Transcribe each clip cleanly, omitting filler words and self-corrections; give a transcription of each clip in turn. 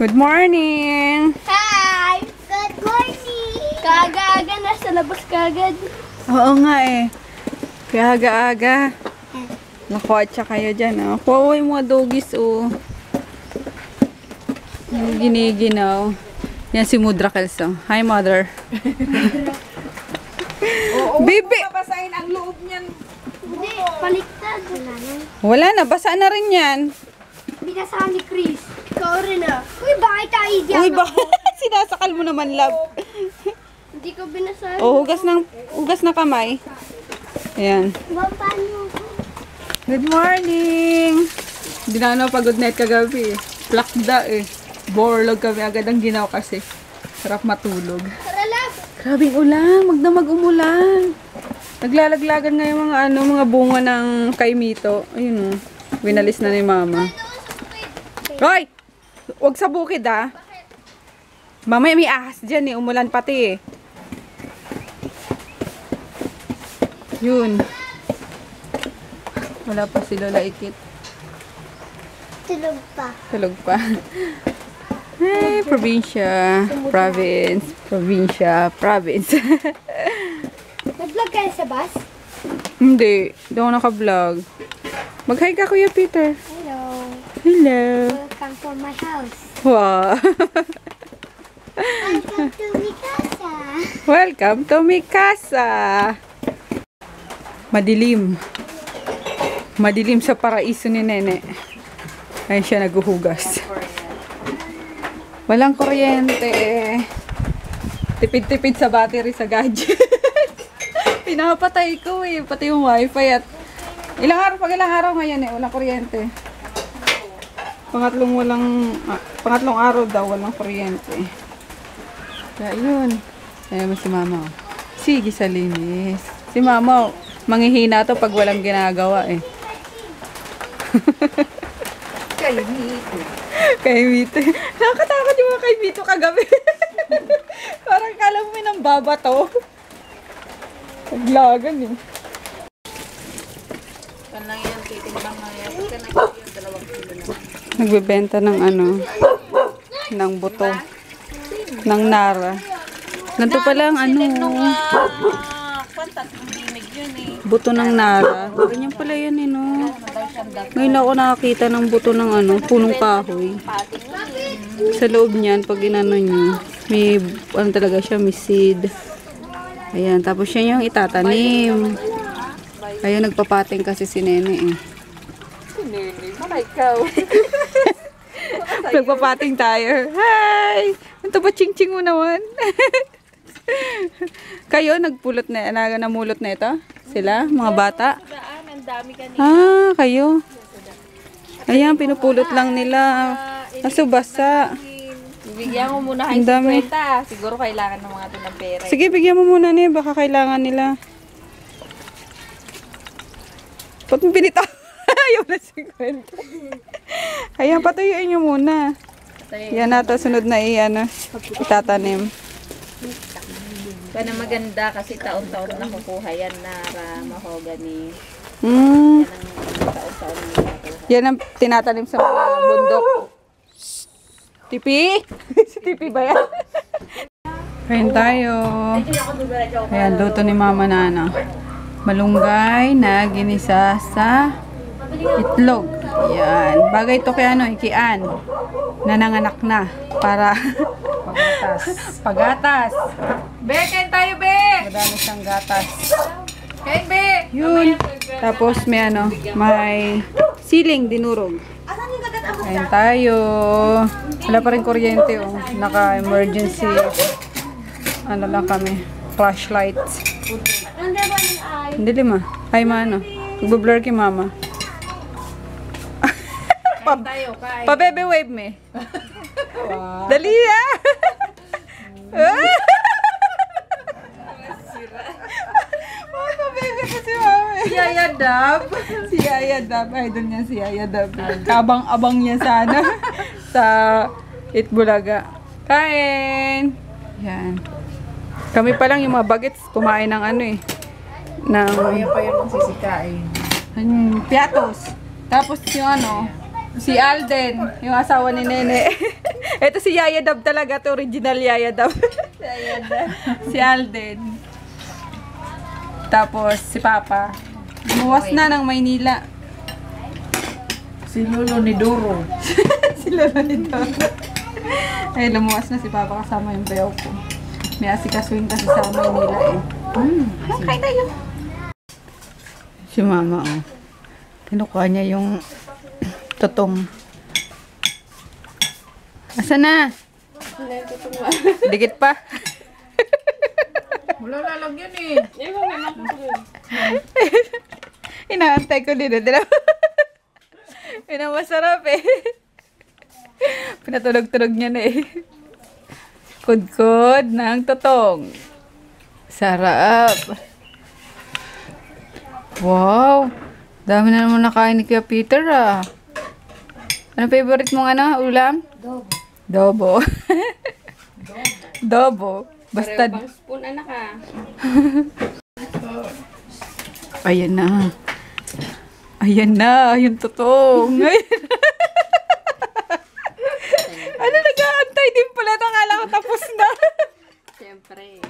Good morning! Hi! Good morning! Kaaga-aga, nasa labas kagad. Oo nga eh. Kaya aga-aga. Nakotsa kayo dyan oh. Kuha yung mga doggies oh. Yung giniginaw. Yan si Mudra Kelso. Hi mother. Oo, Bibi! babasahin ang loob niyan. Hindi, baliktad. Wala na, basa na rin yan. Binasa ni Chris. Ikaw rin ah. Uy, bakit tayo dyan? Uy, ba? Sinasakal mo naman, love. Hindi ko binasa. Oh, hugas na kamay. Ayan. Paano? Good morning! Hindi na ano, pagod net kagabi eh. Plakda eh. Borlog kami agad ang ginaw kasi. Sarap matulog. Tara lang. Grabing ulan, magdamag umulan. Naglalaglagan nga yung mga bunga ng kaimito. Ayun oh. Winalis na ni mama. Hoy! Huwag sa bukid ah. Mamaya may ahas dyan eh. Umulan pati eh. Yun. Wala pa si Lola Ikit. Tulog pa. Tulog pa. Hey, probinsya. Province. Probinsya. Province. Nag-vlog kayo sa bus? Hindi. Hindi ako naka-vlog. Mag-hi ka, Kuya Peter. Hello. Hello. Welcome to my house. Wow. Welcome to my casa. Welcome to Mikasa. Madilim. Madilim sa paraiso ni Nene. Ayun siya naghuhugas. Walang kuryente. Tipid-tipid sa battery sa gadget. Pinapatay ko eh. Pati yung wifi at pag ilang araw ngayon eh. Walang kuryente. Pangatlong araw daw walang kuryente. Kaya yun. Kaya mo si mama. Sige sa linis. Si mama, manghihina to pag walang ginagawa eh. Kaimito. Nakakatakot yung mga kaimito kagabi. Parang kala mo may nang baba to. Paglagan eh. Nagbebenta ng ng buto. Ng Nara. Ganito pala ang buto ng Nara. Ganyan pala yan eh, no? Ngayon ako nakakita ng buto ng punong kahoy. Sa loob niyan, pag inano nyo, may, talaga siya, may seed. Ayan, tapos siya yung itatanim. Ayan, nagpapating kasi si Nene eh. Si Nene? Baka ikaw. Nagpapating tayo. Hi! Ito ba ching-ching mo naman? Kayo, namulot na ito? Sila? Mga bata? Ah, kayo. Ayan, pinupulot lang nila. Kaso basa. Bigyan mo muna kayo 50. Siguro kailangan ng mga ng pera. Sige, bigyan mo muna niya. Baka kailangan nila. Ba't mo binitaw? Ayaw na 50. Ayan, patuyuin nyo muna. Yan ata, sunod na itatanim. Sana maganda kasi taon-taon nakukuha yan na mahogany. Mm. Yan ang taon-taon nakukuha. Yan ang tinatanim sa mga bundok. Tipi? Si Tipi ba yan? Kain tayo. Ayan, luto ni Mama Nana. Malunggay na ginisa sa itlog. Ayan. Bagay ito kay ikian. Nananganak na. Para pagatas. Be, kain tayo, Be! Madami siyang gatas. Kain, Be! Yun. Tapos may may siling dinurog. Ayan tayo. Wala pa rin kuryente oh. Naka-emergency. Lang kami. Flashlight. Hindi lima. Ay Nagbo-blur kay mama. Pa-baby wave me. Dali ah! Pa-baby kasi mama. Si Yaya Dab. Si Yaya Dab. Idol niya si Yaya Dab. Kabang-abang niya sana. Sa Itbulaga. Kain! Yan. Kami pa lang yung mga bagets kumain ng Kaya pa yun ang sisikain. Piatos. Tapos yung si Alden, yung asawa ni Nene. Ito si Yaya Dab talaga. Ito original Yaya Dab. Si Alden. Tapos si Papa. Lumuwas na ng Maynila. Si Lolo ni Duro. Si Lolo nito. Ay, lumuwas na si Papa kasama yung bayaw ko. May asikasuin kasi sa Maynila eh. Kain tayo. Si Mama, oh. Kinukuha niya yung totong. Asa na? Dikit pa. Wala lalagyan eh. Inaantay ko din. Yun ang masarap eh. Pinatulog-tulog niya na eh. Kudkod ng totong. Sarap. Wow. Dami na naman nakain ni Kuya Peter ah. Ano favorite mong ulam? Dobo. Dobo. Basta. Pang spoon anak ah. Ayan na. Ayan na. Yung totong. Ano, nag-aantay din pala. Nakala ko tapos na. Siyempre.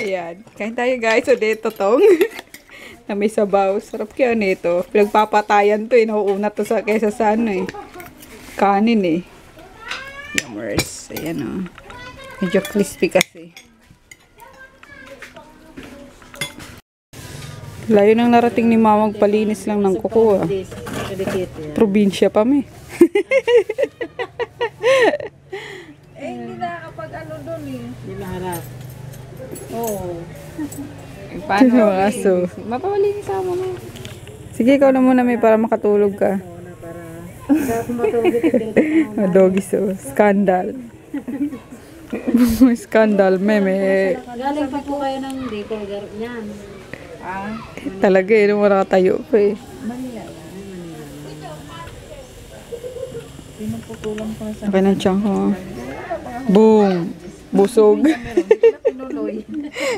Ayan. Kain tayo guys. Ulit totong. Na may sabaw. Sarap kaya nito. Pinagpapatayan to eh. Nauuna to sa kesa sa ano eh. Kanin eh. Yummers. Ayan o. Medyo crispy kasi. Layo nang narating ni Mama magpalinis lang ng kuko ah. Probinsya pa may. Hindi nakakapag doon eh. Di ba harap? Oo. Paano? Mga aso. Mapawalinis ako mama. Sige, ikaw na muna may para makatulog ka. Doggy so. Scandal. Scandal, meme. Galing pa po kayo ng daycare niyan. Talaga eh, nung wala tayo pa eh. Pinuputulan ko na sa Okay na tiyan ko. Boom! Busog. pinuloy.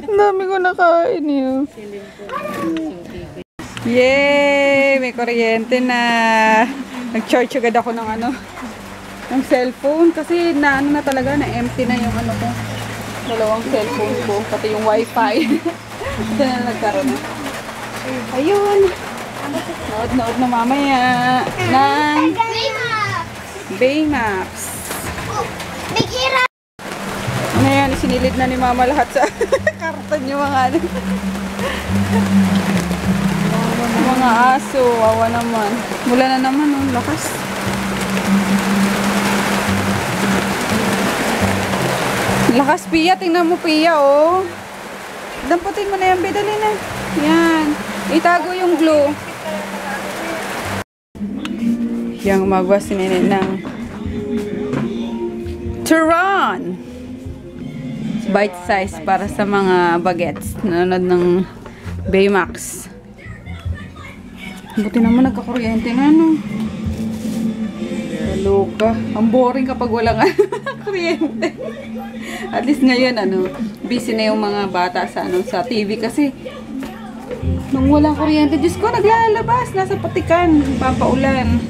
Ang dami ko nakain yun. Yay! May kuryente na. Nag-charge agad ako ng ng cellphone. Kasi na na talaga, na-empty na yung ko. Dalawang cellphone ko. Pati yung wifi. Ito na nagkaroon na. Ayun. Nood-nood na mamaya. Ng Baymax. Big Hero! Ano yan? Sinilid na ni Mama lahat sa karton yung mga mga aso. Wawa naman. Mula na naman. Oh, lakas. Lakas, Pia. Tingnan mo, Pia, oh. Damputin mo na yan, Bidali na. Yan. Itago yung glue. Yang magwa si Nene ng Turon. Bite size para sa mga bagets. Nanonood ng Baymax. Buti naman nagkakuryente na, no? Loka. Ang boring kapag walang kuryente. At least ngayon, busy na yung mga bata sa TV kasi nung walang kuryente, Diyos ko, naglalabas. Nasa patikan. Papaulan.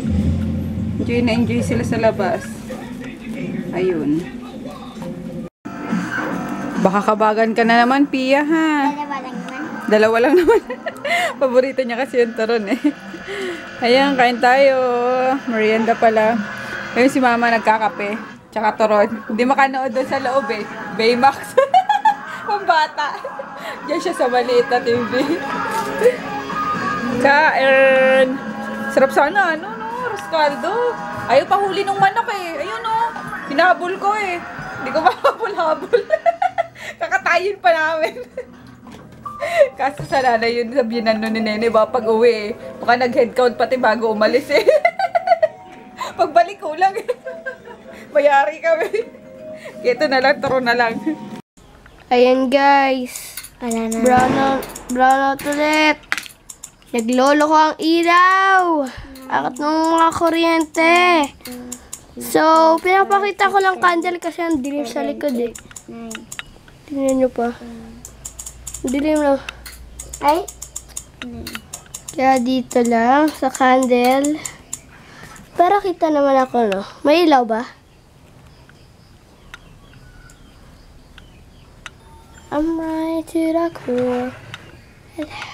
Enjoy na enjoy sila sa labas. Ayun. Baka kabagan ka na naman, Pia, ha? Dalawa lang naman. Paborito niya kasi yung turon eh. Ayan, kain tayo. Merienda pala. Ayun si Mama nagkakape. Tsaka turon. Hindi makanood doon sa loob eh. Baymax. Pambata. Diyan siya sa maliit na TV. Kain. Sarap sana, Rascaldo. Ayaw pa huli ng manok eh. Ayun Hinabol ko eh. Hindi ko mahabol-habol. Kakatayin pa namin. Kaso sa nanay yun, sabihin ni Nene, baka pag uwi eh. Baka nag-headcount pati bago umalis eh. Pagbalik ko lang eh. Mayari kami. Ito na lang, turo na lang. Ayan guys. Brownout ulit. Naglolo ko ang ilaw. Akit ng mga kuryente. So, pinapakita ko lang candle kasi ang dilim sa likod eh. Tingnan nyo pa. Dilim na. Ay? Kaya dito lang sa candle. Pero kita naman ako, no? May ilaw ba? I'm right to the core.